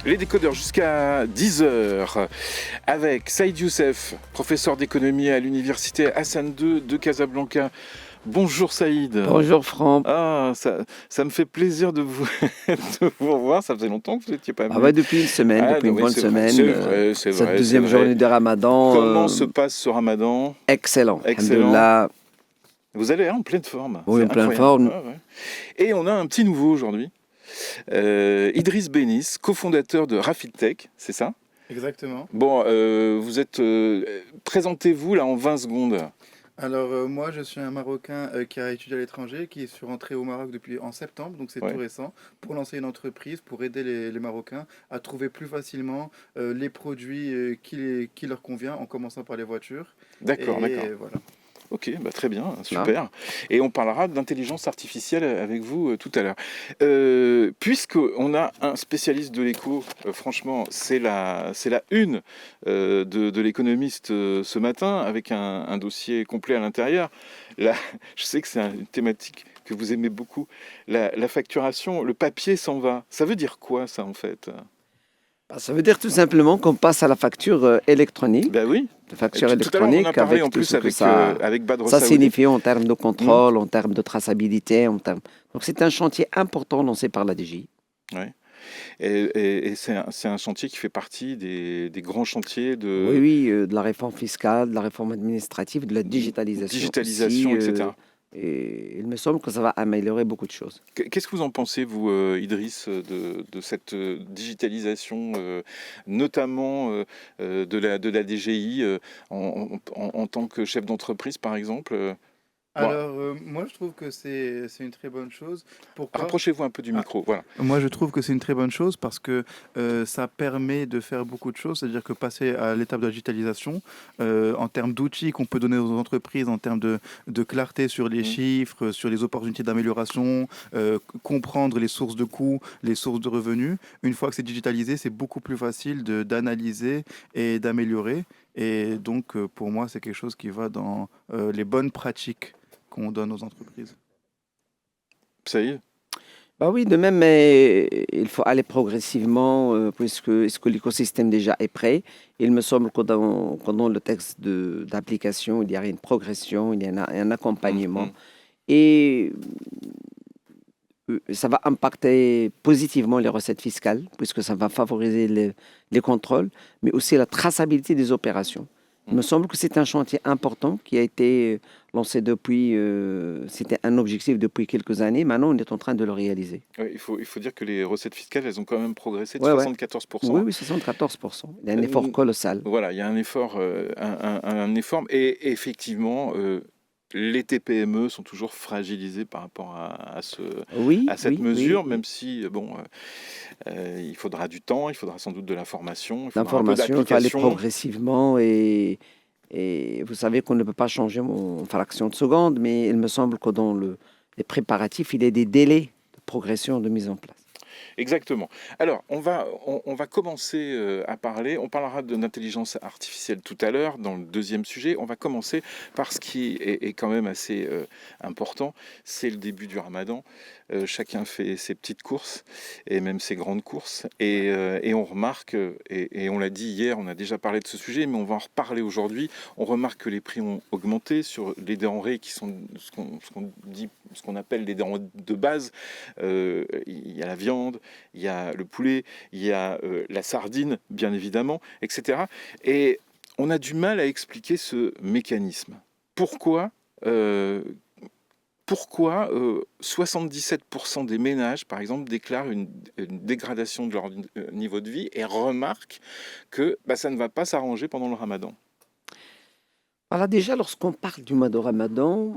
Les décodeurs jusqu'à 10h avec Saïd Youssef, professeur d'économie à l'université Hassan II de Casablanca. Bonjour Saïd. Bonjour Franck. Ah, ça me fait plaisir de vous, de vous revoir. Ça faisait longtemps que vous n'étiez pas Ah venu. ouais, depuis une semaine, depuis une oui, bonne c'est vrai, semaine. c'est vrai, c'est Cette vrai, c'est deuxième vrai. journée de Ramadan. Comment se passe ce Ramadan? Excellent. Excellent. Alhamdoulilah. Vous allez en pleine forme. Oui, C'est en pleine incroyable. forme. Ouais, ouais. Et on a un petit nouveau aujourd'hui. Idriss Bénis, cofondateur de Rafidtech, c'est ça? Exactement. Bon, vous êtes... présentez-vous là en 20 secondes. Alors moi je suis un Marocain qui a étudié à l'étranger, qui est rentré au Maroc depuis en septembre, donc c'est Ouais. tout récent, pour lancer une entreprise, pour aider les Marocains à trouver plus facilement les produits qui leur convient, en commençant par les voitures. D'accord, d'accord. Et voilà. Ok, bah très bien, super. Et on parlera d'intelligence artificielle avec vous tout à l'heure. Puisqu'on a un spécialiste de l'éco, franchement, c'est la une de l'économiste ce matin, avec un dossier complet à l'intérieur. Là, je sais que c'est une thématique que vous aimez beaucoup. La facturation, le papier s'en va. Ça veut dire quoi ça en fait? Ça veut dire tout simplement qu'on passe à la facture électronique. Ben oui. La facture Tout à l'heure, on en a électronique parlé avec en tout plus ce que avec Badr ça Saoudi. signifie en termes de contrôle, en termes de traçabilité. Donc c'est un chantier important lancé par la DGI. Ouais. Et c'est un chantier qui fait partie des grands chantiers de Oui, de la réforme fiscale, de la réforme administrative, de la digitalisation aussi, etc. et il me semble que ça va améliorer beaucoup de choses. Qu'est-ce que vous en pensez, vous, Idriss, de cette digitalisation, notamment de la DGI, en tant que chef d'entreprise, par exemple? Bon, Alors moi je trouve que c'est une très bonne chose. Pourquoi? rapprochez-vous un peu du micro, voilà. Moi, je trouve que c'est une très bonne chose parce que ça permet de faire beaucoup de choses, c'est-à-dire que passer à l'étape de la digitalisation, en termes d'outils qu'on peut donner aux entreprises, en termes de clarté sur les chiffres, sur les opportunités d'amélioration, comprendre les sources de coûts, les sources de revenus. Une fois que c'est digitalisé, c'est beaucoup plus facile d'analyser et d'améliorer. Et donc, pour moi, c'est quelque chose qui va dans les bonnes pratiques qu'on donne aux entreprises. Ça y est? Bah oui, de même, mais il faut aller progressivement, puisque est-ce que l'écosystème déjà est prêt? Il me semble que dans le texte d'application, il y a une progression, il y a un accompagnement. Et ça va impacter positivement les recettes fiscales, puisque ça va favoriser les contrôles, mais aussi la traçabilité des opérations. Il me semble que c'est un chantier important qui a été lancé depuis, c'était un objectif depuis quelques années. Maintenant, on est en train de le réaliser. Ouais, il faut dire que les recettes fiscales, elles ont quand même progressé de Ouais, ouais. 74%. Oui, 74%. Il y a un effort colossal. Voilà, il y a un effort, un effort. Et effectivement, les TPME sont toujours fragilisées par rapport à cette mesure, même si, bon, il faudra du temps, il faudra sans doute de l'information, il faudra un peu L'information, il faut aller d'application. progressivement et vous savez qu'on ne peut pas changer en fraction de seconde, mais il me semble que dans les préparatifs, il y a des délais de progression de mise en place. Exactement. Alors, on va commencer à parler. On parlera de l'intelligence artificielle tout à l'heure, dans le deuxième sujet. On va commencer par ce qui est quand même assez important. C'est le début du Ramadan. Chacun fait ses petites courses et même ses grandes courses. Et on remarque, et on l'a dit hier, on a déjà parlé de ce sujet, mais on va en reparler aujourd'hui. On remarque que les prix ont augmenté sur les denrées qui sont ce qu'on appelle les denrées de base. Il y a la viande, il y a le poulet, il y a la sardine, bien évidemment, etc. Et on a du mal à expliquer ce mécanisme. Pourquoi 77% des ménages, par exemple, déclarent une dégradation de leur niveau de vie et remarquent que ça ne va pas s'arranger pendant le Ramadan? Voilà, déjà, lorsqu'on parle du mois de Ramadan,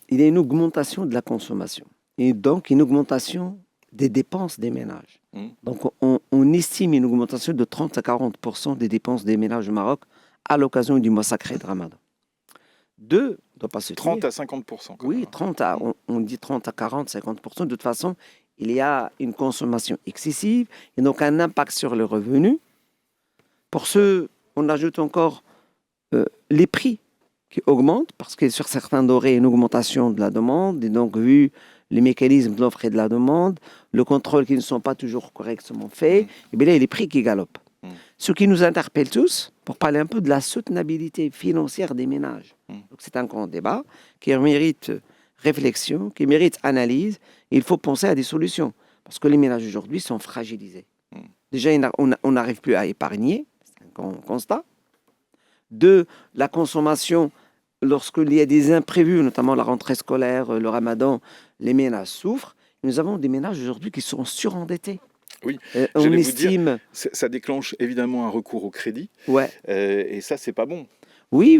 il y a une augmentation de la consommation et donc une augmentation des dépenses des ménages. Donc, on estime une augmentation de 30 à 40% des dépenses des ménages au Maroc à l'occasion du mois sacré de Ramadan. 30 à 50%. Oui, on dit 30 à 40, 50%. De toute façon, il y a une consommation excessive et donc un impact sur les revenus. Pour ceux, on ajoute encore les prix qui augmentent parce que sur certains denrées, il y a une augmentation de la demande. Et donc, vu les mécanismes de l'offre et de la demande, le contrôle qui ne sont pas toujours correctement faits, et bien là, il y a les prix qui galopent. Ce qui nous interpelle tous, pour parler un peu de la soutenabilité financière des ménages. Donc c'est un grand débat qui mérite réflexion, qui mérite analyse. Il faut penser à des solutions, parce que les ménages aujourd'hui sont fragilisés. Déjà, on n'arrive plus à épargner, c'est un grand constat. Deux, la consommation, lorsqu'il y a des imprévus, notamment la rentrée scolaire, le ramadan, les ménages souffrent. Nous avons des ménages aujourd'hui qui sont surendettés. Oui, on j'allais vous estime... dire, ça déclenche évidemment un recours au crédit, Ouais. et ça, c'est pas bon. Oui,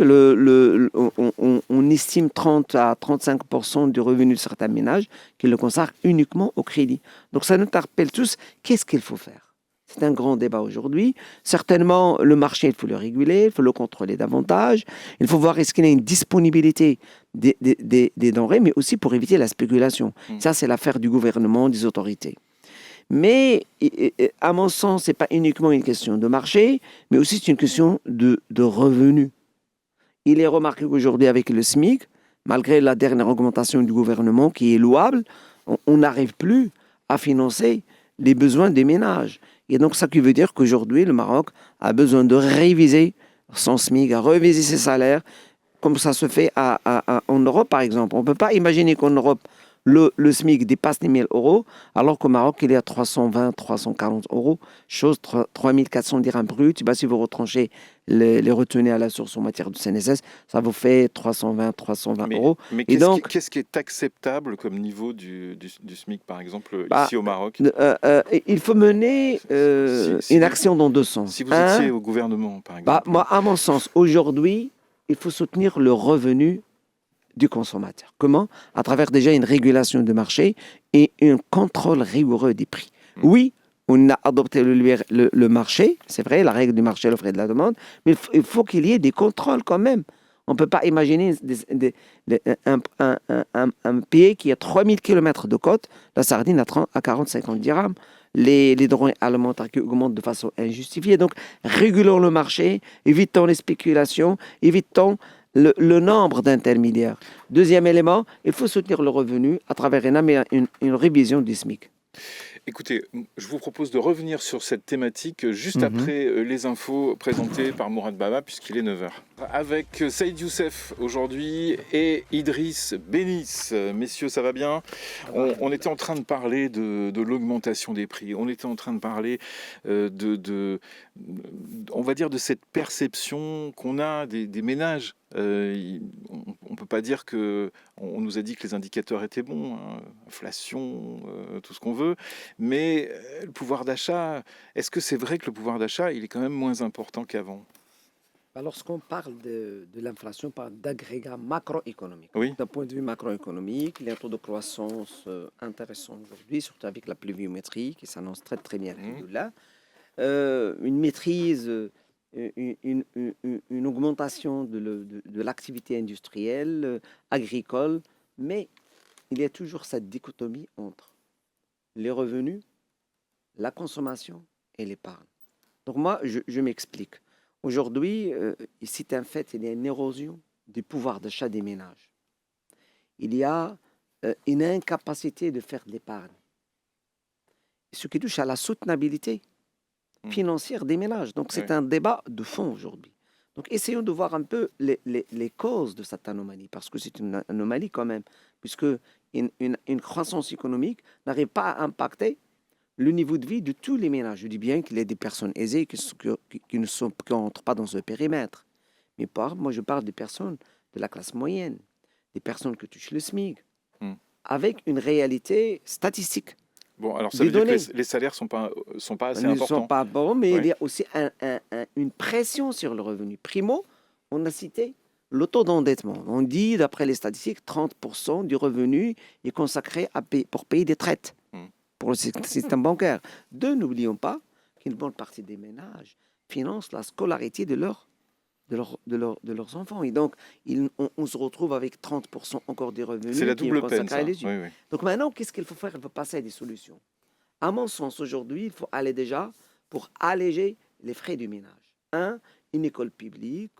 on estime 30 à 35% du revenu de certains ménages qui le consacrent uniquement au crédit. Donc ça nous interpelle tous, qu'est-ce qu'il faut faire? C'est un grand débat aujourd'hui. Certainement, le marché, il faut le réguler, il faut le contrôler davantage. Il faut voir est-ce qu'il y a une disponibilité des denrées, mais aussi pour éviter la spéculation. Ça, c'est l'affaire du gouvernement, des autorités. Mais, à mon sens, ce n'est pas uniquement une question de marché, mais aussi c'est une question de revenus. Il est remarqué qu'aujourd'hui, avec le SMIC, malgré la dernière augmentation du gouvernement, qui est louable, on n'arrive plus à financer les besoins des ménages. Et donc, ça qui veut dire qu'aujourd'hui, le Maroc a besoin de réviser son SMIC, à réviser ses salaires, comme ça se fait en Europe, par exemple. On ne peut pas imaginer qu'en Europe, le SMIC dépasse les 1 000 euros, alors qu'au Maroc, il est à 320, 340 euros, chose 3 400 dirhams bruts. Si vous retranchez les retenues à la source en matière de CNSS, ça vous fait 320 euros. Mais qu'est-ce qui est acceptable comme niveau du SMIC, par exemple, ici au Maroc? Il faut mener une action dans deux sens. Si vous étiez au gouvernement, par exemple. Moi, à mon sens, aujourd'hui, il faut soutenir le revenu du consommateur. Comment? À travers déjà une régulation du marché et un contrôle rigoureux des prix. Oui, on a adopté le marché, c'est vrai, la règle du marché, l'offre et de la demande, mais il faut qu'il y ait des contrôles quand même. On ne peut pas imaginer un pays qui a 3000 km de côte, la sardine à 40-50 dirhams, les denrées alimentaires qui augmentent de façon injustifiée. Donc, régulons le marché, évitons les spéculations, évitons le nombre d'intermédiaires. Deuxième élément, il faut soutenir le revenu à travers une révision du SMIC. Écoutez, je vous propose de revenir sur cette thématique juste après les infos présentées par Mourad Baba, puisqu'il est 9h. Avec Saïd Youssef aujourd'hui et Idriss Bénis. Messieurs, ça va bien? On était en train de parler de l'augmentation des prix. On était en train de parler on va dire, de cette perception qu'on a des ménages. On ne peut pas dire que... On nous a dit que les indicateurs étaient bons, hein, inflation, tout ce qu'on veut, mais le pouvoir d'achat, est-ce que c'est vrai que le pouvoir d'achat, il est quand même moins important qu'avant? Lorsqu'on parle de l'inflation, on parle d'agrégats macroéconomiques. Oui. D'un point de vue macroéconomique, il y a un taux de croissance intéressant aujourd'hui, surtout avec la pluviométrie qui s'annonce très très bien. Une maîtrise, une augmentation de l'activité industrielle, agricole, mais il y a toujours cette dichotomie entre les revenus, la consommation et l'épargne. Donc moi, je m'explique. Aujourd'hui, c'est un fait, il y a une érosion du pouvoir d'achat des ménages. Il y a une incapacité de faire de l'épargne. Ce qui touche à la soutenabilité financière des ménages. Donc c'est un débat de fond aujourd'hui. Donc essayons de voir un peu les causes de cette anomalie, parce que c'est une anomalie quand même, puisque une croissance économique n'arrive pas à impacter le niveau de vie de tous les ménages. Je dis bien qu'il y a des personnes aisées qui n'entrent pas dans ce périmètre. Mais moi, je parle des personnes de la classe moyenne, des personnes qui touchent le SMIC, avec une réalité statistique. Bon, alors ça veut dire que les salaires sont pas assez importants. Ils ne sont pas bons, mais il y a aussi une pression sur le revenu. Primo, on a cité le taux d'endettement. On dit, d'après les statistiques, 30% du revenu est consacré pour payer des traites pour le système bancaire. Deux, n'oublions pas qu'une bonne partie des ménages financent la scolarité de leurs enfants. Et donc, on se retrouve avec 30% encore des revenus. C'est la double peine, ça. Oui. Donc maintenant, qu'est-ce qu'il faut faire? Il faut passer à des solutions. À mon sens, aujourd'hui, il faut aller déjà pour alléger les frais du ménage. Une école publique,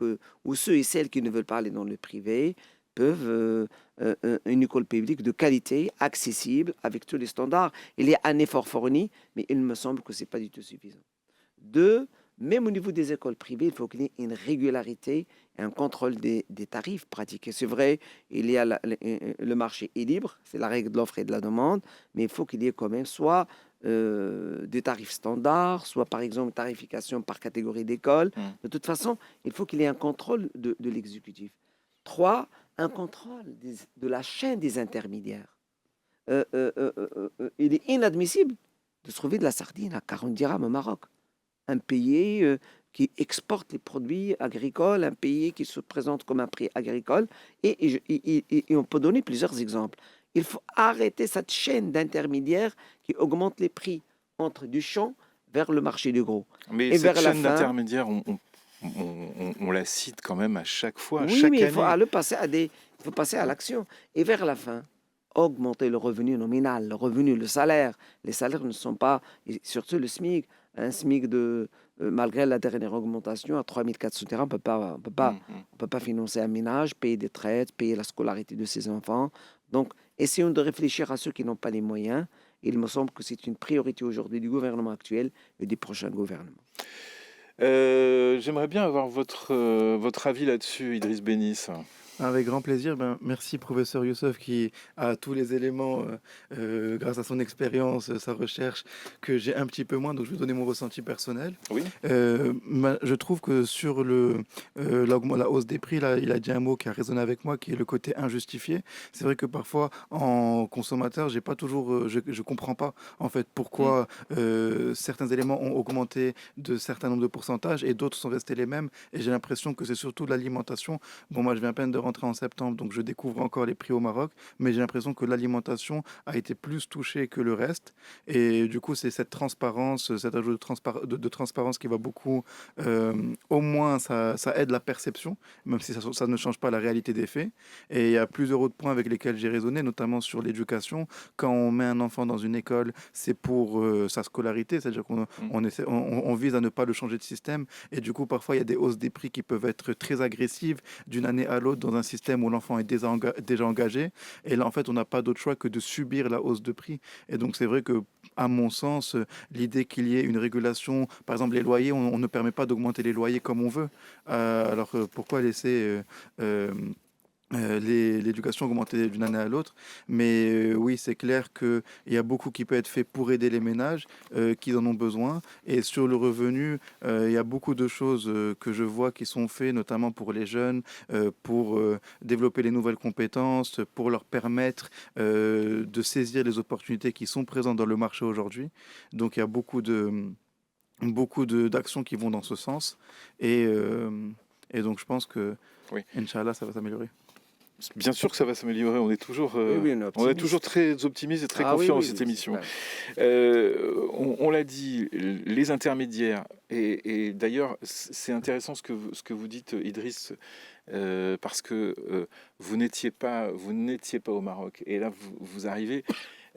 où ceux et celles qui ne veulent pas aller dans le privé peuvent une école publique de qualité, accessible, avec tous les standards. Il y a un effort fourni, mais il me semble que ce n'est pas du tout suffisant. Deux, même au niveau des écoles privées, il faut qu'il y ait une régularité et un contrôle des tarifs pratiqués. C'est vrai, il y a le marché est libre, c'est la règle de l'offre et de la demande, mais il faut qu'il y ait quand même soit des tarifs standards, soit par exemple une tarification par catégorie d'école. De toute façon, il faut qu'il y ait un contrôle de l'exécutif. Trois, un contrôle de la chaîne des intermédiaires. Il est inadmissible de trouver de la sardine à 40 dirhams au Maroc. Un pays qui exporte les produits agricoles, un pays qui se présente comme un prix agricole, et on peut donner plusieurs exemples. Il faut arrêter cette chaîne d'intermédiaires qui augmente les prix entre du champ vers le marché du gros. Mais et cette vers la chaîne fin, d'intermédiaires, on la cite quand même à chaque fois, oui, chaque mais il faut année. passer il faut passer à l'action. Et vers la fin, augmenter le revenu nominal, le revenu, le salaire. Les salaires ne sont pas, et surtout le SMIC, un SMIC malgré la dernière augmentation à 3400 dirhams, on peut pas financer un ménage, payer des traites, payer la scolarité de ses enfants. Donc, essayons de réfléchir à ceux qui n'ont pas les moyens. Il me semble que c'est une priorité aujourd'hui du gouvernement actuel et des prochains gouvernements. J'aimerais bien avoir votre avis là-dessus, Idriss Bénis. Avec grand plaisir. Merci, professeur Youssef, qui a tous les éléments, grâce à son expérience, sa recherche, que j'ai un petit peu moins. Donc, je vais donner mon ressenti personnel. Oui. Je trouve que sur la hausse des prix, là, il a dit un mot qui a résonné avec moi, qui est le côté injustifié. C'est vrai que parfois, en consommateur, j'ai pas toujours, je comprends pas en fait pourquoi certains éléments ont augmenté de certains nombres de pourcentages et d'autres sont restés les mêmes. Et j'ai l'impression que c'est surtout l'alimentation. Bon, moi, je viens à peine de rentrer en septembre, donc je découvre encore les prix au Maroc, mais j'ai l'impression que l'alimentation a été plus touchée que le reste. Et du coup, c'est cette transparence, cet ajout de transparence qui va beaucoup, au moins, ça aide la perception, même si ça ne change pas la réalité des faits. Et il y a plusieurs autres points avec lesquels j'ai raisonné, notamment sur l'éducation. Quand on met un enfant dans une école, c'est pour sa scolarité, c'est-à-dire on vise à ne pas le changer de système. Et du coup, parfois, il y a des hausses des prix qui peuvent être très agressives d'une année à l'autre dans un système où l'enfant est déjà engagé. Et là, en fait, on n'a pas d'autre choix que de subir la hausse de prix. Et donc, c'est vrai que, à mon sens, l'idée qu'il y ait une régulation, par exemple, les loyers, on ne permet pas d'augmenter les loyers comme on veut. Alors, pourquoi laisser l'éducation augmenter d'une année à l'autre? Mais oui, c'est clair qu'il y a beaucoup qui peut être fait pour aider les ménages qui en ont besoin. Et sur le revenu, il y a beaucoup de choses que je vois qui sont faites, notamment pour les jeunes, pour développer les nouvelles compétences, pour leur permettre de saisir les opportunités qui sont présentes dans le marché aujourd'hui. Donc il y a beaucoup d'actions qui vont dans ce sens. Et donc je pense que, Oui. Inch'Allah, ça va s'améliorer. Bien sûr que ça va s'améliorer. On est toujours, on est toujours très optimiste et très confiant dans cette émission. On l'a dit, les intermédiaires. Et d'ailleurs, c'est intéressant ce que vous dites, Idriss, parce que vous n'étiez pas au Maroc. Et là, vous arrivez.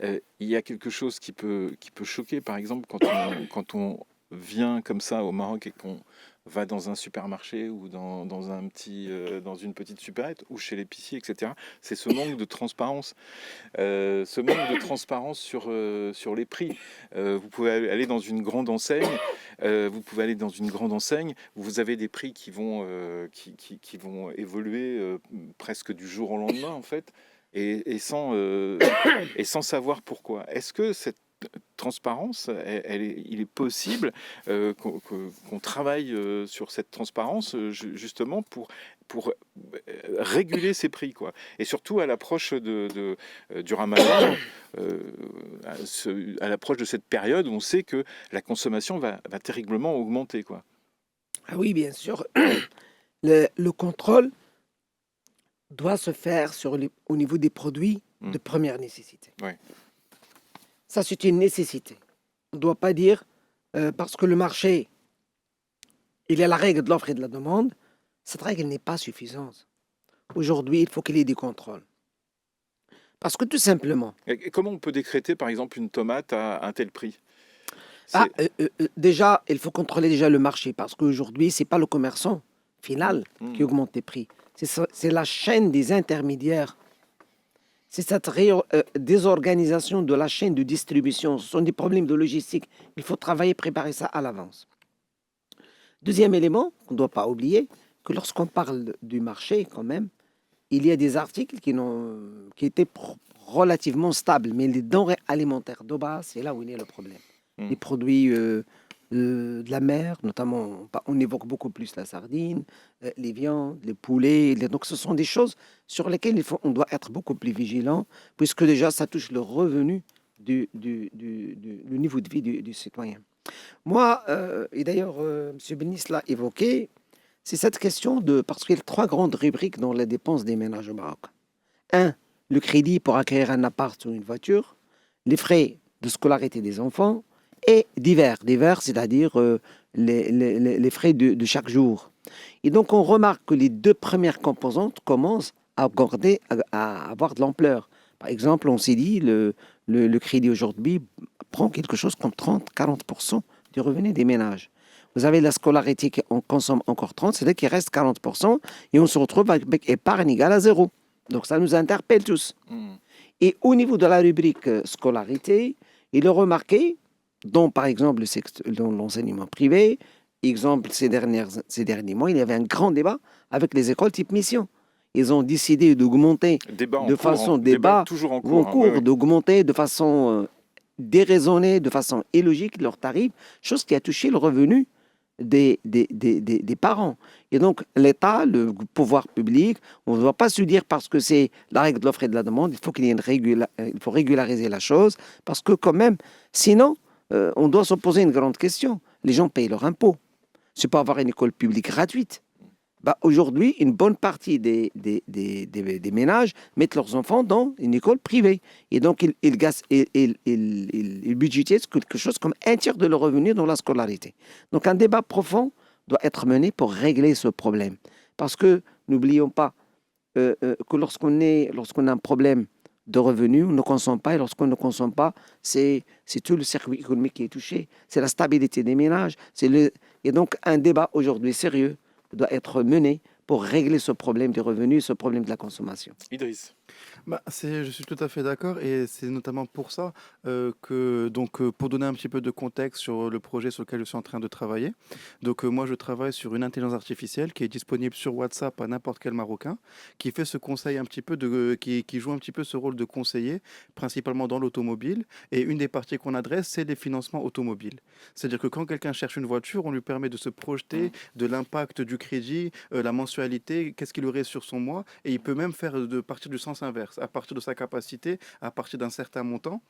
Il y a quelque chose qui peut choquer. Par exemple, quand on vient comme ça au Maroc et qu'on va dans un supermarché ou dans une petite supérette ou chez l'épicier, etc. C'est ce manque de transparence. Sur les prix. Vous pouvez aller dans une grande enseigne. Vous avez des prix qui vont évoluer presque du jour au lendemain, en fait, et sans savoir pourquoi. Est-ce que cette transparence, il est possible qu'on travaille sur cette transparence justement pour réguler ces prix, quoi. Et surtout à l'approche du Ramadan, à l'approche de cette période où on sait que la consommation va terriblement augmenter, quoi. Ah oui, bien sûr. Le contrôle doit se faire au niveau des produits de première nécessité. Ouais. Ça, c'est une nécessité. On ne doit pas dire, parce que le marché, il y a la règle de l'offre et de la demande, cette règle n'est pas suffisante. Aujourd'hui, il faut qu'il y ait des contrôles. Parce que tout simplement... Et comment on peut décréter, par exemple, une tomate à un tel prix ? Déjà, il faut contrôler déjà le marché, parce qu'aujourd'hui, ce n'est pas le commerçant final qui augmente les prix. C'est la chaîne des intermédiaires. C'est cette désorganisation de la chaîne de distribution. Ce sont des problèmes de logistique. Il faut travailler, préparer ça à l'avance. Deuxième élément qu'on ne doit pas oublier, que lorsqu'on parle du marché, quand même, il y a des articles qui étaient relativement stables, mais les denrées alimentaires de base, c'est là où il y a le problème. Les produits de la mer, notamment, on évoque beaucoup plus la sardine, les viandes, les poulets. Donc, ce sont des choses sur lesquelles on doit être beaucoup plus vigilant, puisque déjà, ça touche le revenu le niveau de vie du citoyen. Moi, et d'ailleurs, M. Benis l'a évoqué, c'est cette question parce qu'il y a 3 grandes rubriques dans les dépenses des ménages au Maroc. 1, le crédit pour acquérir un appart ou une voiture, les frais de scolarité des enfants, et divers, c'est-à-dire les frais de chaque jour. Et donc, on remarque que les 2 premières composantes commencent à avoir de l'ampleur. Par exemple, on s'est dit, le crédit aujourd'hui prend quelque chose comme 30-40% du revenu des ménages. Vous avez la scolarité qui on consomme encore 30, c'est-à-dire qu'il reste 40%, et on se retrouve avec épargne égale à 0. Donc, ça nous interpelle tous. Et au niveau de la rubrique scolarité, il est remarqué, dont par exemple dans l'enseignement privé, exemple ces derniers mois, il y avait un grand débat avec les écoles type mission. Ils ont décidé d'augmenter toujours en cours, d'augmenter de façon déraisonnée, de façon illogique leurs tarifs, chose qui a touché le revenu des parents. Et donc, l'État, le pouvoir public, on ne doit pas se dire parce que c'est la règle de l'offre et de la demande, il faut qu'il y ait il faut régulariser la chose, parce que quand même, sinon, on doit se poser une grande question. Les gens payent leur impôt. C'est pas avoir une école publique gratuite. Aujourd'hui, une bonne partie des ménages mettent leurs enfants dans une école privée. Et donc, ils budgétisent quelque chose comme 1/3 de leur revenu dans la scolarité. Donc, un débat profond doit être mené pour régler ce problème. Parce que, n'oublions pas que lorsqu'on a un problème de revenus, on ne consomme pas. Et lorsqu'on ne consomme pas, c'est tout le circuit économique qui est touché. C'est la stabilité des ménages. Et donc, un débat aujourd'hui sérieux doit être mené pour régler ce problème des revenus, ce problème de la consommation. Idriss. Je suis tout à fait d'accord et c'est notamment pour ça pour donner un petit peu de contexte sur le projet sur lequel je suis en train de travailler. Moi, je travaille sur une intelligence artificielle qui est disponible sur WhatsApp à n'importe quel Marocain, qui fait ce conseil un petit peu qui joue un petit peu ce rôle de conseiller, principalement dans l'automobile. Et une des parties qu'on adresse, c'est les financements automobiles. C'est-à-dire que quand quelqu'un cherche une voiture, on lui permet de se projeter de l'impact du crédit, la mensualité, qu'est-ce qu'il aurait sur son mois, et il peut même faire de partir du sens inverse, à partir de sa capacité, à partir d'un certain montant.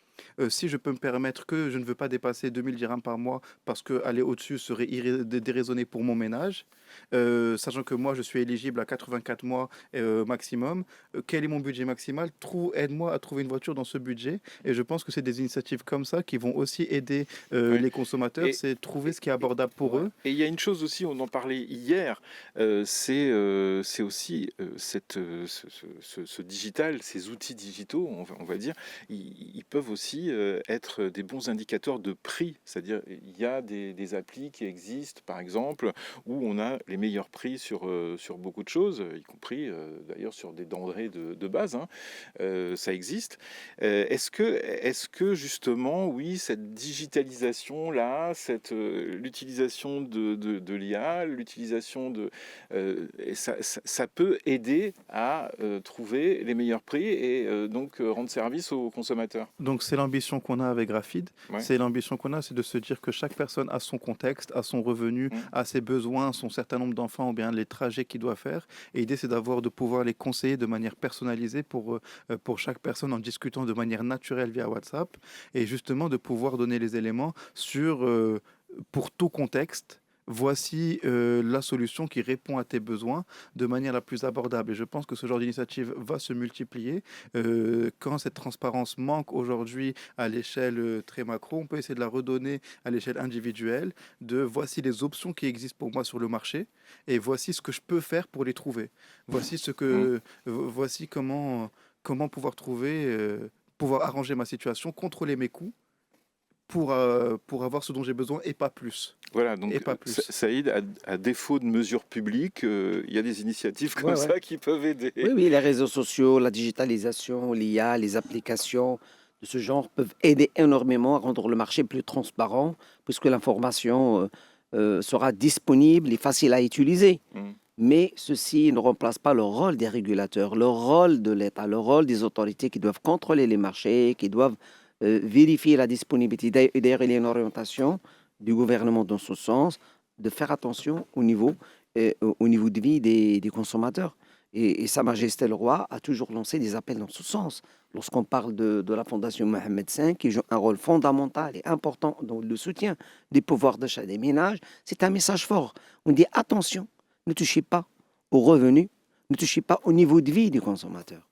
Si je peux me permettre que je ne veux pas dépasser 2000 dirhams par mois parce qu'aller au-dessus serait déraisonné pour mon ménage, sachant que moi je suis éligible à 84 mois maximum, quel est mon budget maximal? Aide-moi à trouver une voiture dans ce budget. Et je pense que c'est des initiatives comme ça qui vont aussi aider les consommateurs, c'est trouver ce qui est abordable pour eux. Et il y a une chose aussi, on en parlait hier, c'est aussi ce digital, ces outils digitaux, on va dire, ils peuvent aussi être des bons indicateurs de prix. C'est-à-dire, il y a des applis qui existent, par exemple, où on a les meilleurs prix sur beaucoup de choses, y compris d'ailleurs sur des denrées de base. Ça existe. Est-ce que justement, oui, cette digitalisation-là, l'utilisation de l'IA, l'utilisation ça peut aider à trouver les meilleurs prix et donc rendre service aux consommateurs. Donc c'est l'ambition qu'on a avec Grafid. Ouais. C'est l'ambition qu'on a, c'est de se dire que chaque personne a son contexte, a son revenu, a ses besoins, son certain nombre d'enfants ou bien les trajets qu'il doit faire. Et l'idée c'est de pouvoir les conseiller de manière personnalisée pour chaque personne en discutant de manière naturelle via WhatsApp et justement de pouvoir donner les éléments pour tout contexte. Voici la solution qui répond à tes besoins de manière la plus abordable. Et je pense que ce genre d'initiative va se multiplier. Quand cette transparence manque aujourd'hui à l'échelle très macro, on peut essayer de la redonner à l'échelle individuelle, voici les options qui existent pour moi sur le marché et voici ce que je peux faire pour les trouver. Voici comment pouvoir pouvoir arranger ma situation, contrôler mes coûts pour avoir ce dont j'ai besoin et pas plus. Voilà, donc Et pas plus. Saïd, à défaut de mesures publiques, il y a des initiatives comme ça qui peuvent aider. Oui, les réseaux sociaux, la digitalisation, l'IA, les applications de ce genre peuvent aider énormément à rendre le marché plus transparent, puisque l'information sera disponible et facile à utiliser. Mais ceci ne remplace pas le rôle des régulateurs, le rôle de l'État, le rôle des autorités qui doivent contrôler les marchés, qui doivent vérifier la disponibilité. Et d'ailleurs, il y a une orientation du gouvernement dans ce sens, de faire attention au niveau de vie des consommateurs. Et Sa Majesté le Roi a toujours lancé des appels dans ce sens. Lorsqu'on parle de la Fondation Mohamed V, qui joue un rôle fondamental et important dans le soutien des pouvoirs d'achat des ménages, c'est un message fort. On dit attention, ne touchez pas aux revenus, ne touchez pas au niveau de vie du consommateur.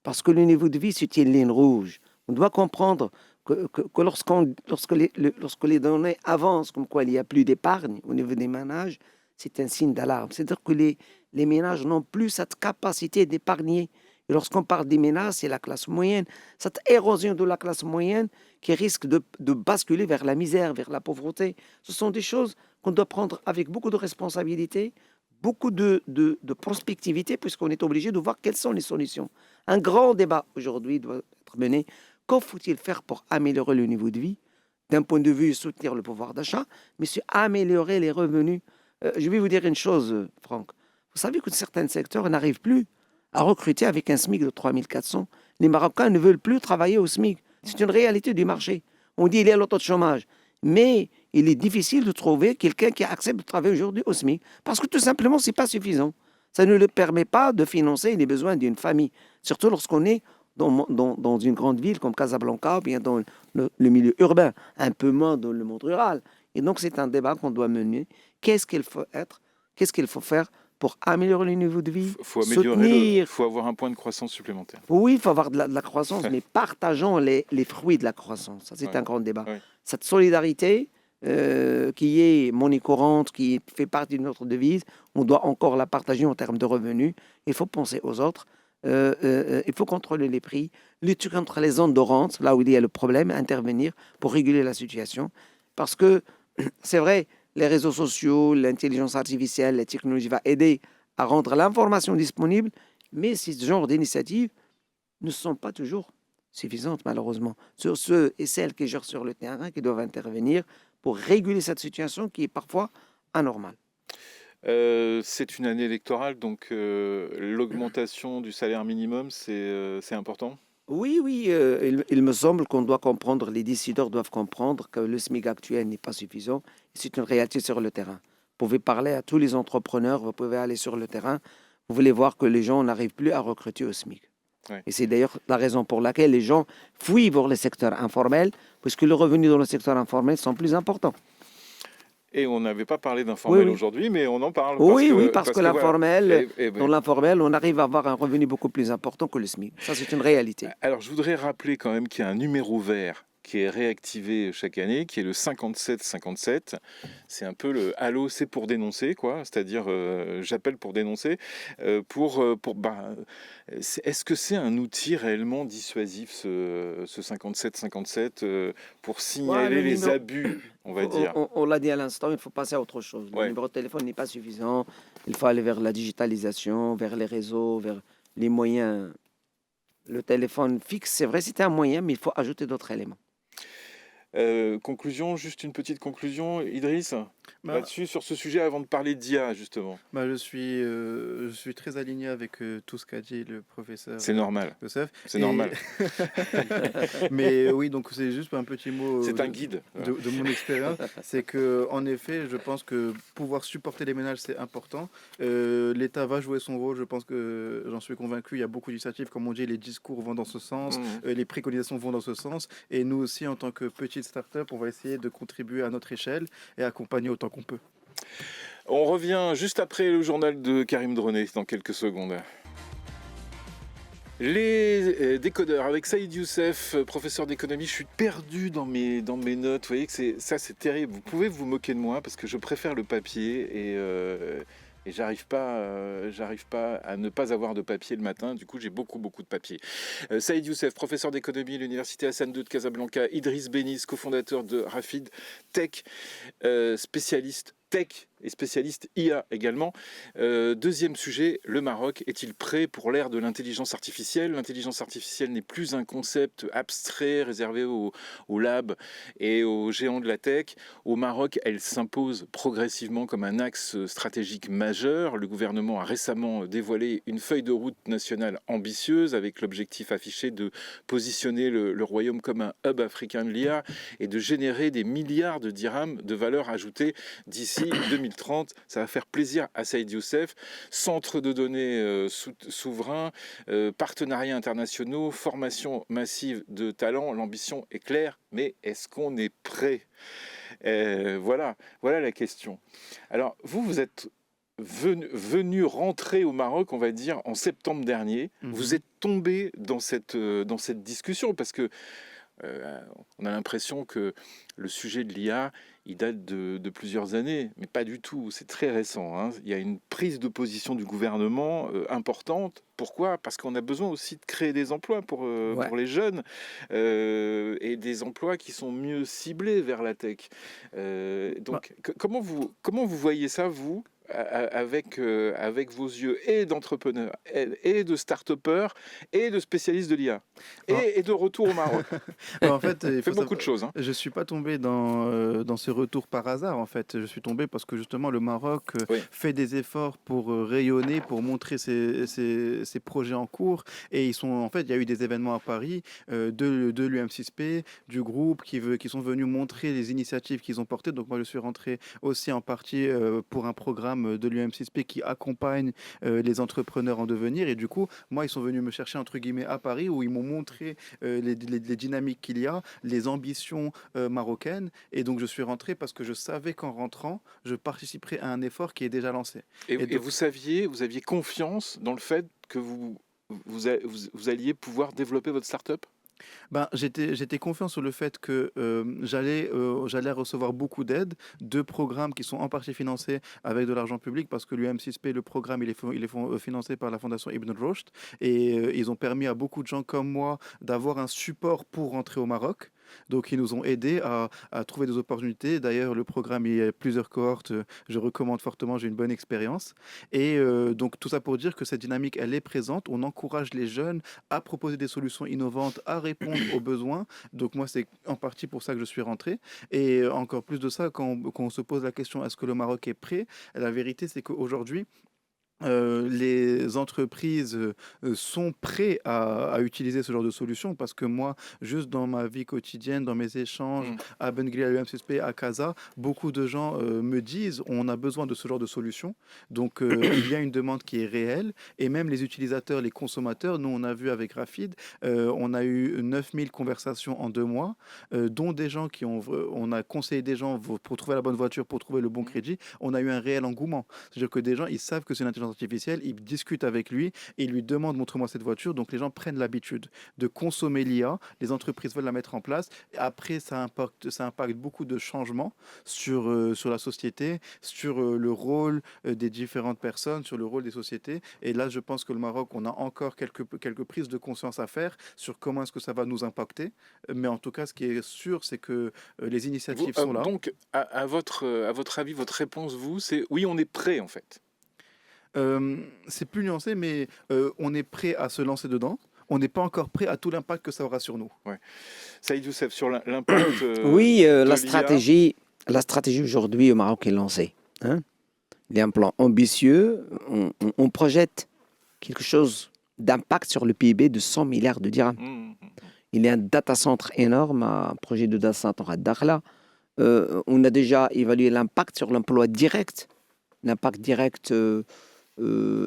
Parce que le niveau de vie, c'est une ligne rouge. On doit comprendre que lorsque les données avancent, comme quoi il n'y a plus d'épargne au niveau des ménages, c'est un signe d'alarme. C'est-à-dire que les ménages n'ont plus cette capacité d'épargner. Et lorsqu'on parle des ménages, c'est la classe moyenne. Cette érosion de la classe moyenne qui risque de basculer vers la misère, vers la pauvreté. Ce sont des choses qu'on doit prendre avec beaucoup de responsabilité, beaucoup de prospectivité, puisqu'on est obligé de voir quelles sont les solutions. Un grand débat aujourd'hui doit être mené. Que faut-il faire pour améliorer le niveau de vie? D'un point de vue soutenir le pouvoir d'achat, mais c'est améliorer les revenus. Je vais vous dire une chose, Franck. Vous savez que certains secteurs n'arrivent plus à recruter avec un SMIC de 3400. Les Marocains ne veulent plus travailler au SMIC. C'est une réalité du marché. On dit qu'il y a le taux de chômage. Mais il est difficile de trouver quelqu'un qui accepte de travailler aujourd'hui au SMIC. Parce que tout simplement, ce n'est pas suffisant. Ça ne le permet pas de financer les besoins d'une famille. Surtout lorsqu'on est dans une grande ville comme Casablanca ou bien dans le milieu urbain, un peu moins dans le monde rural. Et donc, c'est un débat qu'on doit mener. Qu'est-ce qu'il faut être? Qu'est-ce qu'il faut faire pour améliorer le niveau de vie? Il faut avoir un point de croissance supplémentaire. Oui, il faut avoir de la croissance, mais partageons les fruits de la croissance. Ça, c'est un grand débat. Cette solidarité qui est monnaie courante, qui fait partie de notre devise, on doit encore la partager en termes de revenus. Il faut penser aux autres. Il faut contrôler les prix, lutter contre les zones de rente, là où il y a le problème, intervenir pour réguler la situation. Parce que, c'est vrai, les réseaux sociaux, l'intelligence artificielle, la technologie va aider à rendre l'information disponible, mais ce genre d'initiatives ne sont pas toujours suffisantes, malheureusement. Sur ceux et celles qui gèrent sur le terrain, qui doivent intervenir pour réguler cette situation qui est parfois anormale. C'est une année électorale, donc l'augmentation du salaire minimum, c'est important? Oui, il me semble qu'on doit comprendre, les décideurs doivent comprendre que le SMIC actuel n'est pas suffisant. C'est une réalité sur le terrain. Vous pouvez parler à tous les entrepreneurs, vous pouvez aller sur le terrain, vous voulez voir que les gens n'arrivent plus à recruter au SMIC. Ouais. Et c'est d'ailleurs la raison pour laquelle les gens fuient vers le secteur informel, puisque les revenus dans le secteur informel sont plus importants. Et on n'avait pas parlé d'informel aujourd'hui, mais on en parle. Parce que l'informel, dans l'informel, on arrive à avoir un revenu beaucoup plus important que le SMIC. Ça, c'est une réalité. Alors, je voudrais rappeler quand même qu'il y a un numéro vert qui est réactivé chaque année, qui est le 5757. C'est un peu le « Allô, c'est pour dénoncer », quoi. C'est-à-dire, j'appelle pour dénoncer. Est-ce que c'est un outil réellement dissuasif, ce 5757, pour signaler les abus, on va dire? On l'a dit à l'instant, il faut passer à autre chose. Le numéro de téléphone n'est pas suffisant. Il faut aller vers la digitalisation, vers les réseaux, vers les moyens. Le téléphone fixe, c'est vrai, c'est un moyen, mais il faut ajouter d'autres éléments. Conclusion, juste une petite conclusion, Idriss, là-dessus, sur ce sujet, avant de parler d'IA, justement. Je suis très aligné avec tout ce qu'a dit le professeur. C'est normal. Joseph. C'est normal. Mais oui, donc c'est juste un petit mot. C'est un guide. De mon expérience. C'est que, en effet, je pense que pouvoir supporter les ménages, c'est important. L'État va jouer son rôle. Je pense que j'en suis convaincu. Il y a beaucoup d'initiatives, comme on dit, les discours vont dans ce sens, les préconisations vont dans ce sens. Et nous aussi, en tant que petite start-up, on va essayer de contribuer à notre échelle et accompagner autant qu'on peut. On revient juste après le journal de Karim Droné dans quelques secondes. Les décodeurs avec Saïd Youssef, professeur d'économie. Je suis perdu dans mes notes. Vous voyez que c'est terrible. Vous pouvez vous moquer de moi parce que je préfère le papier et et j'arrive pas à ne pas avoir de papier le matin. Du coup, j'ai beaucoup de papier. Saïd Youssef, professeur d'économie à l'université Hassan II de Casablanca. Idriss Béniz, cofondateur de Rafid Tech, spécialiste tech et spécialiste IA également. Deuxième sujet, le Maroc est-il prêt pour l'ère de l'intelligence artificielle? L'intelligence artificielle n'est plus un concept abstrait réservé aux labs et aux géants de la tech. Au Maroc, elle s'impose progressivement comme un axe stratégique majeur. Le gouvernement a récemment dévoilé une feuille de route nationale ambitieuse avec l'objectif affiché de positionner le royaume comme un hub africain de l'IA et de générer des milliards de dirhams de valeur ajoutée d'ici 2030. Ça va faire plaisir à Saïd Youssef. Centre de données souverain, partenariats internationaux, formation massive de talents. L'ambition est claire, mais est-ce qu'on est prêt? Voilà la question. Alors, vous êtes venu rentrer au Maroc, on va dire, en septembre dernier. Vous êtes tombé dans cette discussion parce que on a l'impression que le sujet de l'IA, il date de plusieurs années, mais pas du tout, c'est très récent, hein. Il y a une prise de position du gouvernement importante. Pourquoi? Parce qu'on a besoin aussi de créer des emplois pour les jeunes et des emplois qui sont mieux ciblés vers la tech. Donc, comment vous voyez ça, vous, avec vos yeux et d'entrepreneurs et de start-upers et de spécialistes de l'IA et de retour au Maroc? En fait, il fait faut beaucoup de choses. Hein. Je ne suis pas tombé dans ce retour par hasard, en fait. Je suis tombé parce que justement le Maroc fait des efforts pour rayonner, pour montrer ses projets en cours. Et en fait, il y a eu des événements à Paris de l'UM6P, du groupe qui sont venus montrer les initiatives qu'ils ont portées. Donc moi, je suis rentré aussi en partie pour un programme de l'UM6P qui accompagne les entrepreneurs en devenir. Et du coup, moi, ils sont venus me chercher, entre guillemets, à Paris, où ils m'ont montré les dynamiques qu'il y a, les ambitions marocaines. Et donc, je suis rentré parce que je savais qu'en rentrant, je participerais à un effort qui est déjà lancé. Et donc, vous aviez confiance dans le fait que vous alliez pouvoir développer votre start-up? J'étais confiant sur le fait que j'allais recevoir beaucoup d'aides, de programmes qui sont en partie financés avec de l'argent public, parce que l'UM6P, le programme, il est financé par la Fondation Ibn Rushd, et ils ont permis à beaucoup de gens comme moi d'avoir un support pour rentrer au Maroc. Donc, ils nous ont aidés à trouver des opportunités. D'ailleurs, le programme, il y a plusieurs cohortes. Je recommande fortement, j'ai une bonne expérience. Et donc, tout ça pour dire que cette dynamique, elle est présente. On encourage les jeunes à proposer des solutions innovantes, à répondre aux besoins. Donc, moi, c'est en partie pour ça que je suis rentré. Et encore plus de ça, quand on se pose la question, est-ce que le Maroc est prêt? La vérité, c'est qu'aujourd'hui, les entreprises sont prêtes à utiliser ce genre de solution, parce que moi, juste dans ma vie quotidienne, dans mes échanges à Ben Gri, à l'UM6P, à Casa, beaucoup de gens me disent on a besoin de ce genre de solution. Donc il y a une demande qui est réelle, et même les utilisateurs, les consommateurs, nous on a vu avec Rafid, on a eu 9000 conversations en 2 mois, dont des gens on a conseillé des gens pour trouver la bonne voiture, pour trouver le bon crédit. On a eu un réel engouement. C'est-à-dire que des gens, ils savent que c'est une intelligence artificielle, ils discutent avec lui et ils lui demandent montre-moi cette voiture. Donc les gens prennent l'habitude de consommer l'IA, les entreprises veulent la mettre en place. Après, ça impacte beaucoup de changements sur la société, sur le rôle des différentes personnes, sur le rôle des sociétés. Et là, je pense que le Maroc, on a encore quelques prises de conscience à faire sur comment est-ce que ça va nous impacter. Mais en tout cas, ce qui est sûr, c'est que les initiatives sont là. Donc, à votre avis, votre réponse, c'est oui, on est prêt en fait. C'est plus nuancé, mais on est prêt à se lancer dedans. On n'est pas encore prêt à tout l'impact que ça aura sur nous. Ouais. Saïd Youssef, sur l'impact. Oui, la stratégie aujourd'hui au Maroc est lancée. Hein. Il y a un plan ambitieux. On projette quelque chose d'impact sur le PIB de 100 milliards de dirhams. Il y a un data center énorme, un projet de data center à Dakhla. On a déjà évalué l'impact sur l'emploi direct. L'impact direct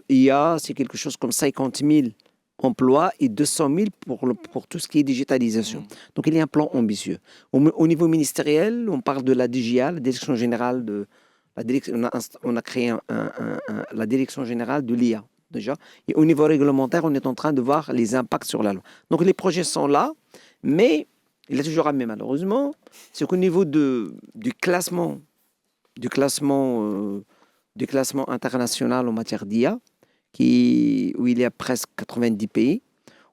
IA, c'est quelque chose comme 50 000 emplois et 200 000 pour tout ce qui est digitalisation. Donc, il y a un plan ambitieux. Au niveau ministériel, on parle de la DGA, la Direction Générale de... On a créé la Direction Générale de l'IA, déjà. Et au niveau réglementaire, on est en train de voir les impacts sur la loi. Donc, les projets sont là, mais il y a toujours un mais, malheureusement, c'est qu'au niveau du classement du classement international en matière d'IA, où il y a presque 90 pays.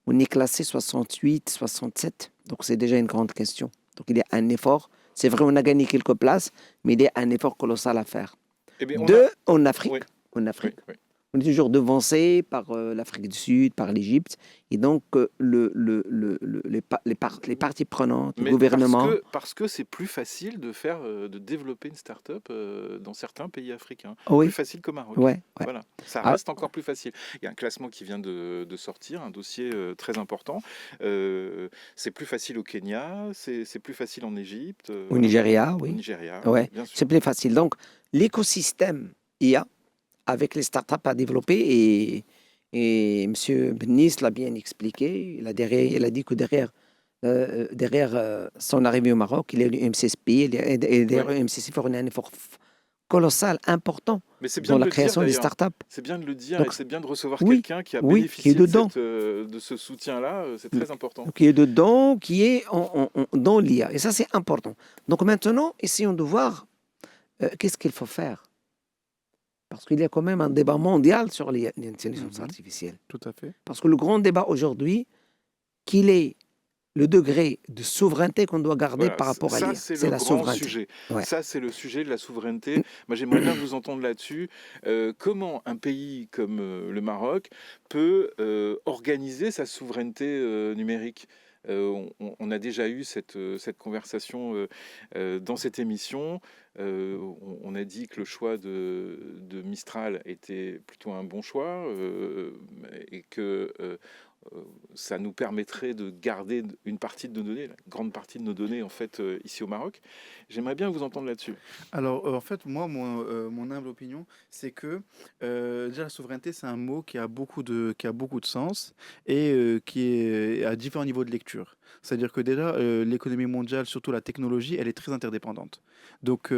On est classé 68, 67. Donc, c'est déjà une grande question. Donc, il y a un effort. C'est vrai, on a gagné quelques places, mais il y a un effort colossal à faire. Eh bien, En Afrique. Oui. En Afrique. Oui. On est toujours devancé par l'Afrique du Sud, par l'Égypte. Et donc, les parties prenantes, le gouvernement... Parce que c'est plus facile de développer une start-up dans certains pays africains. Oui. Plus facile qu'au Maroc. Ouais. Voilà. Ça reste encore plus facile. Il y a un classement qui vient de sortir, un dossier très important. C'est plus facile au Kenya, c'est plus facile en Égypte. Au Nigeria, oui. Au Nigeria, ouais. Bien sûr. C'est plus facile. Donc, l'écosystème IA, avec les startups à développer, et M. Benis l'a bien expliqué, il a dit que derrière son arrivée au Maroc, il y a eu MCSP, et derrière MCSP fournit un effort colossal, important dans la création des startups. C'est bien de le dire. Donc, et c'est bien de recevoir quelqu'un qui a bénéficié de ce soutien-là, c'est très important. Qui est dedans, qui est dans l'IA, et ça c'est important. Donc maintenant, essayons de voir qu'est-ce qu'il faut faire. Parce qu'il y a quand même un débat mondial sur l'intelligence artificielle. Tout à fait. Parce que le grand débat aujourd'hui, quel est le degré de souveraineté qu'on doit garder par rapport à l'IA. C'est la souveraineté. Sujet. Ouais. Ça, c'est le sujet de la souveraineté. Moi, j'aimerais bien vous entendre là-dessus. Comment un pays comme le Maroc peut organiser sa souveraineté numérique ? On a déjà eu cette conversation dans cette émission. On a dit que le choix de Mistral était plutôt un bon choix et que ça nous permettrait de garder une partie de nos données, la grande partie de nos données en fait ici au Maroc. J'aimerais bien vous entendre là-dessus. Alors en fait, moi, mon humble opinion, c'est que déjà la souveraineté, c'est un mot qui a beaucoup de sens et qui à différents niveaux de lecture. C'est-à-dire que déjà, l'économie mondiale, surtout la technologie, elle est très interdépendante. Donc,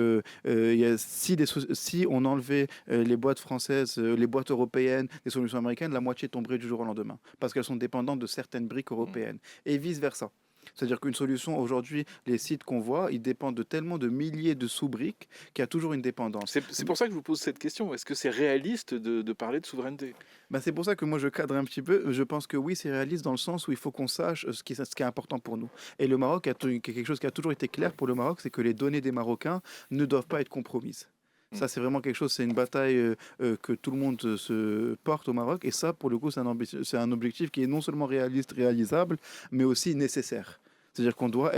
si on enlevait les boîtes françaises, les boîtes européennes, les solutions américaines, la moitié tomberait du jour au lendemain, parce qu'elles sont dépendantes de certaines briques européennes, et vice-versa. C'est-à-dire qu'une solution, aujourd'hui, les sites qu'on voit, ils dépendent de tellement de milliers de sous-briques qu'il y a toujours une dépendance. C'est pour ça que je vous pose cette question. Est-ce que c'est réaliste de parler de souveraineté ? C'est pour ça que moi, je cadre un petit peu. Je pense que oui, c'est réaliste dans le sens où il faut qu'on sache ce qui est important pour nous. Et le Maroc, quelque chose qui a toujours été clair pour le Maroc, c'est que les données des Marocains ne doivent pas être compromises. Ça, c'est vraiment quelque chose, c'est une bataille que tout le monde se porte au Maroc. Et ça, pour le coup, c'est un objectif qui est non seulement réaliste, réalisable, mais aussi nécessaire. C'est-à-dire qu'on doit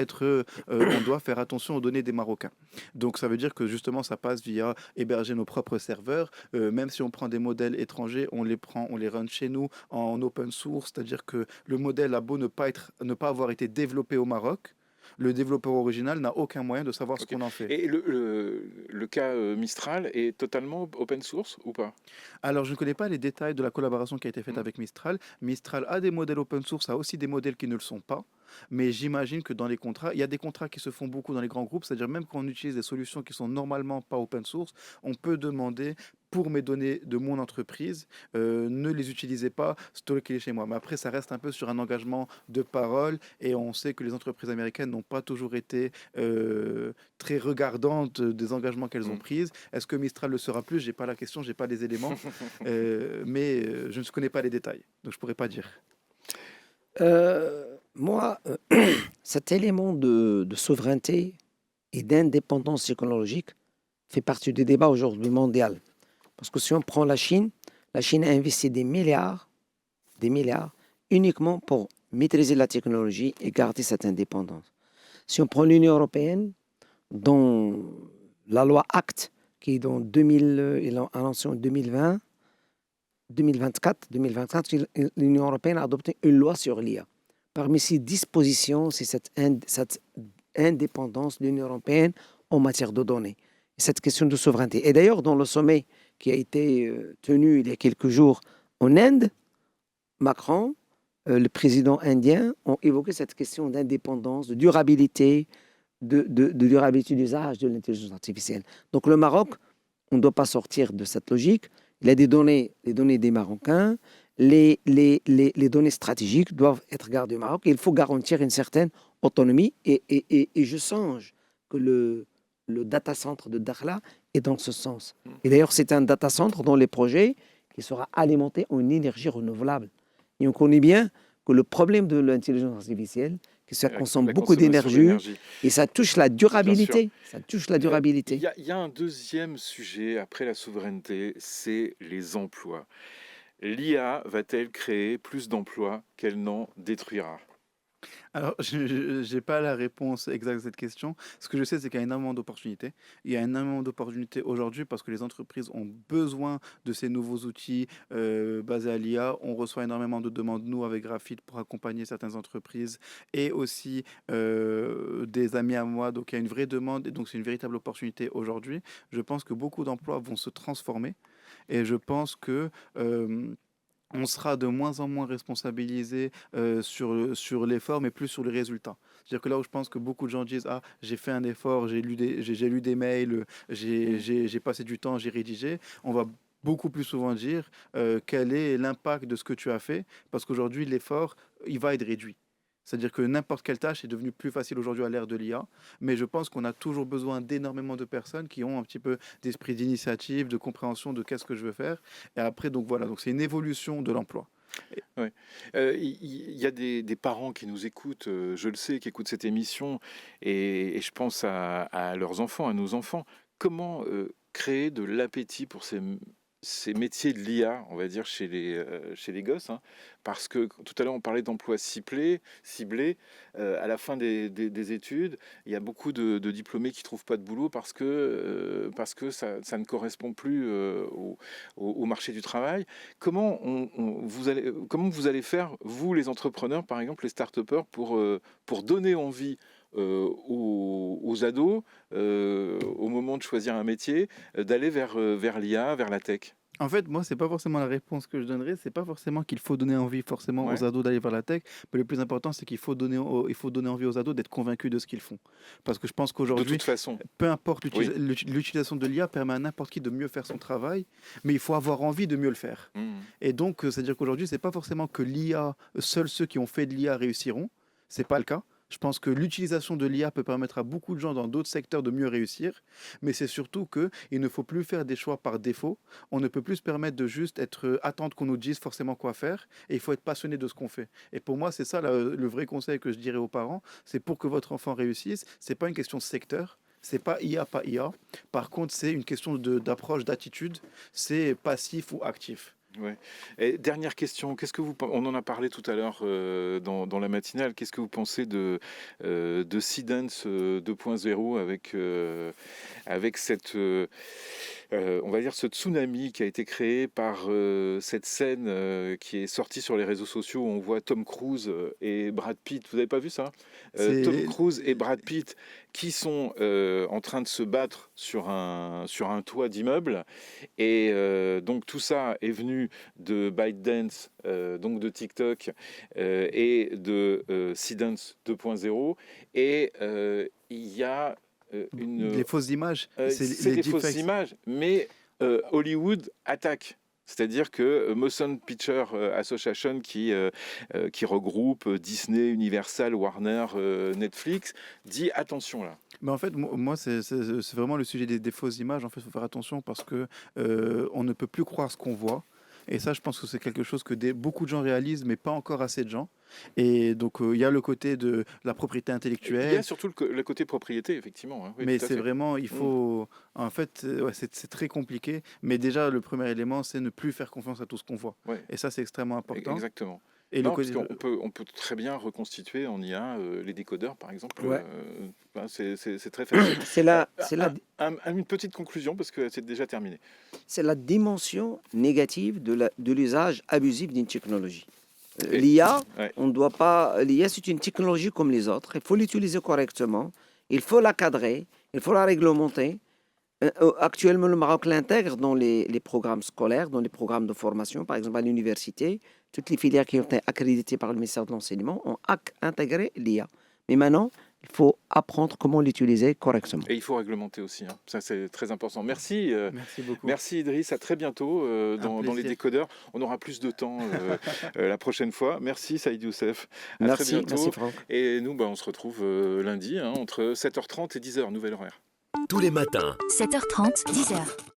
on doit faire attention aux données des Marocains. Donc ça veut dire que justement, ça passe via héberger nos propres serveurs. Même si on prend des modèles étrangers, on les run chez nous en open source. C'est-à-dire que le modèle a beau ne pas avoir été développé au Maroc, le développeur original n'a aucun moyen de savoir ce qu'on en fait. Et le cas Mistral est totalement open source ou pas ? Alors, je ne connais pas les détails de la collaboration qui a été faite avec Mistral. Mistral a des modèles open source, a aussi des modèles qui ne le sont pas. Mais j'imagine que dans les contrats, il y a des contrats qui se font beaucoup dans les grands groupes. C'est-à-dire même quand on utilise des solutions qui sont normalement pas open source, on peut demander pour mes données de mon entreprise, ne les utilisez pas, stockez-les chez moi. Mais après, ça reste un peu sur un engagement de parole et on sait que les entreprises américaines n'ont pas toujours été très regardantes des engagements qu'elles ont pris. Est-ce que Mistral le sera plus ? J'ai pas la question, j'ai pas les éléments, mais je ne connais pas les détails, donc je pourrais pas dire. Moi, cet élément de souveraineté et d'indépendance technologique fait partie du débat aujourd'hui mondial. Parce que si on prend la Chine a investi des milliards uniquement pour maîtriser la technologie et garder cette indépendance. Si on prend l'Union européenne, dont la loi ACT, qui est dans 2024, l'Union européenne a adopté une loi sur l'IA. Parmi ces dispositions, c'est cette indépendance de l'Union européenne en matière de données. Cette question de souveraineté. Et d'ailleurs, dans le sommet qui a été tenu il y a quelques jours en Inde, Macron, le président indien, ont évoqué cette question d'indépendance, de durabilité, de durabilité d'usage de l'intelligence artificielle. Donc le Maroc, on ne doit pas sortir de cette logique. Il y a des données, les données des Marocains, les données stratégiques doivent être gardées au Maroc. Il faut garantir une certaine autonomie. Et je songe que le data center de Dakhla est dans ce sens. Et d'ailleurs, c'est un data center dans les projets qui sera alimenté en énergie renouvelable. Et on connaît bien que le problème de l'intelligence artificielle, que ça consomme beaucoup d'énergie et ça touche la durabilité. Ça touche la durabilité. Il y a un deuxième sujet après la souveraineté, c'est les emplois. L'IA va-t-elle créer plus d'emplois qu'elle n'en détruira? Alors, je n'ai pas la réponse exacte à cette question. Ce que je sais, c'est qu'il y a énormément d'opportunités. Il y a énormément d'opportunités aujourd'hui parce que les entreprises ont besoin de ces nouveaux outils basés à l'IA. On reçoit énormément de demandes, nous, avec Graphite, pour accompagner certaines entreprises et aussi des amis à moi. Donc, il y a une vraie demande et donc c'est une véritable opportunité aujourd'hui. Je pense que beaucoup d'emplois vont se transformer et je pense que... on sera de moins en moins responsabilisé sur l'effort, mais plus sur les résultats. C'est-à-dire que là où je pense que beaucoup de gens disent ah, j'ai fait un effort, j'ai lu des mails, j'ai passé du temps, j'ai rédigé, on va beaucoup plus souvent dire quel est l'impact de ce que tu as fait, parce qu'aujourd'hui, l'effort, il va être réduit. C'est-à-dire que n'importe quelle tâche est devenue plus facile aujourd'hui à l'ère de l'IA, mais je pense qu'on a toujours besoin d'énormément de personnes qui ont un petit peu d'esprit d'initiative, de compréhension de qu'est-ce que je veux faire. Et après, donc voilà, donc c'est une évolution de l'emploi. Ouais. Il y a des parents qui nous écoutent, je le sais, qui écoutent cette émission, et je pense à leurs enfants, à nos enfants. Comment créer de l'appétit pour ces métiers de l'IA, on va dire, chez les gosses, hein, parce que tout à l'heure on parlait d'emplois ciblés. À la fin des études, il y a beaucoup de diplômés qui ne trouvent pas de boulot parce que ça ne correspond plus au marché du travail. Comment vous allez faire, vous les entrepreneurs, par exemple les start-upers, pour donner envie aux ados, au moment de choisir un métier, d'aller vers l'IA, vers la tech? En fait, moi, c'est pas forcément la réponse que je donnerais. C'est pas forcément qu'il faut donner envie forcément aux ados d'aller vers la tech, mais le plus important, c'est qu'il faut il faut donner envie aux ados d'être convaincus de ce qu'ils font. Parce que je pense De qu'aujourd'hui, toute façon, peu importe oui. l'utilisation de l'IA permet à n'importe qui de mieux faire son travail, mais il faut avoir envie de mieux le faire. Et donc, c'est-à-dire qu'aujourd'hui, c'est pas forcément que l'IA, seuls ceux qui ont fait de l'IA réussiront. C'est pas le cas. Je pense que l'utilisation de l'IA peut permettre à beaucoup de gens dans d'autres secteurs de mieux réussir, mais c'est surtout qu'il ne faut plus faire des choix par défaut. On ne peut plus se permettre de juste attendre qu'on nous dise forcément quoi faire, et il faut être passionné de ce qu'on fait. Et pour moi, c'est ça le vrai conseil que je dirais aux parents, c'est pour que votre enfant réussisse, c'est pas une question de secteur. C'est pas IA, pas IA. Par contre, c'est une question d'approche, d'attitude. C'est passif ou actif. Ouais. Et dernière question, on en a parlé tout à l'heure dans la matinale, qu'est-ce que vous pensez de Seedance 2.0 avec cette, on va dire, ce tsunami qui a été créé par cette scène qui est sortie sur les réseaux sociaux où on voit Tom Cruise et Brad Pitt. Vous n'avez pas vu ça? Tom Cruise et Brad Pitt qui sont en train de se battre sur un toit d'immeuble, et donc tout ça est venu de ByteDance, donc de TikTok, et de Seedance 2.0, et il y a les fausses images, c'est des fausses images, mais Hollywood attaque. C'est-à-dire que Motion Picture Association, qui regroupe Disney, Universal, Warner, Netflix, dit attention là. Mais en fait, moi, c'est vraiment le sujet des fausses images. En fait, il faut faire attention parce que on ne peut plus croire ce qu'on voit. Et ça, je pense que c'est quelque chose que beaucoup de gens réalisent, mais pas encore assez de gens. Et donc, il y a le côté de la propriété intellectuelle. Il y a surtout le côté propriété, effectivement. Hein. Oui, mais c'est vraiment, il faut... En fait, ouais, c'est très compliqué. Mais déjà, le premier élément, c'est ne plus faire confiance à tout ce qu'on voit. Ouais. Et ça, c'est extrêmement important. Exactement. Et non, parce qu'on peut très bien reconstituer en IA les décodeurs, par exemple. Ouais. C'est très facile. Une petite conclusion, parce que c'est déjà terminé. C'est la dimension négative de l'usage abusif d'une technologie. L'IA, on doit pas. L'IA, c'est une technologie comme les autres. Il faut l'utiliser correctement. Il faut la cadrer. Il faut la réglementer. Actuellement, le Maroc l'intègre dans les programmes scolaires, dans les programmes de formation, par exemple à l'université. Toutes les filières qui ont été accréditées par le ministère de l'Enseignement ont intégré l'IA. Mais maintenant, il faut apprendre comment l'utiliser correctement. Et il faut réglementer aussi. Hein. Ça, c'est très important. Merci. Merci beaucoup. Merci Idriss. À très bientôt dans les décodeurs. On aura plus de temps la prochaine fois. Merci Saïd Youssef. À très bientôt. Merci Franck. Et nous, on se retrouve lundi entre 7h30 et 10h, nouvel horaire. tous les matins. 7h30, 10h.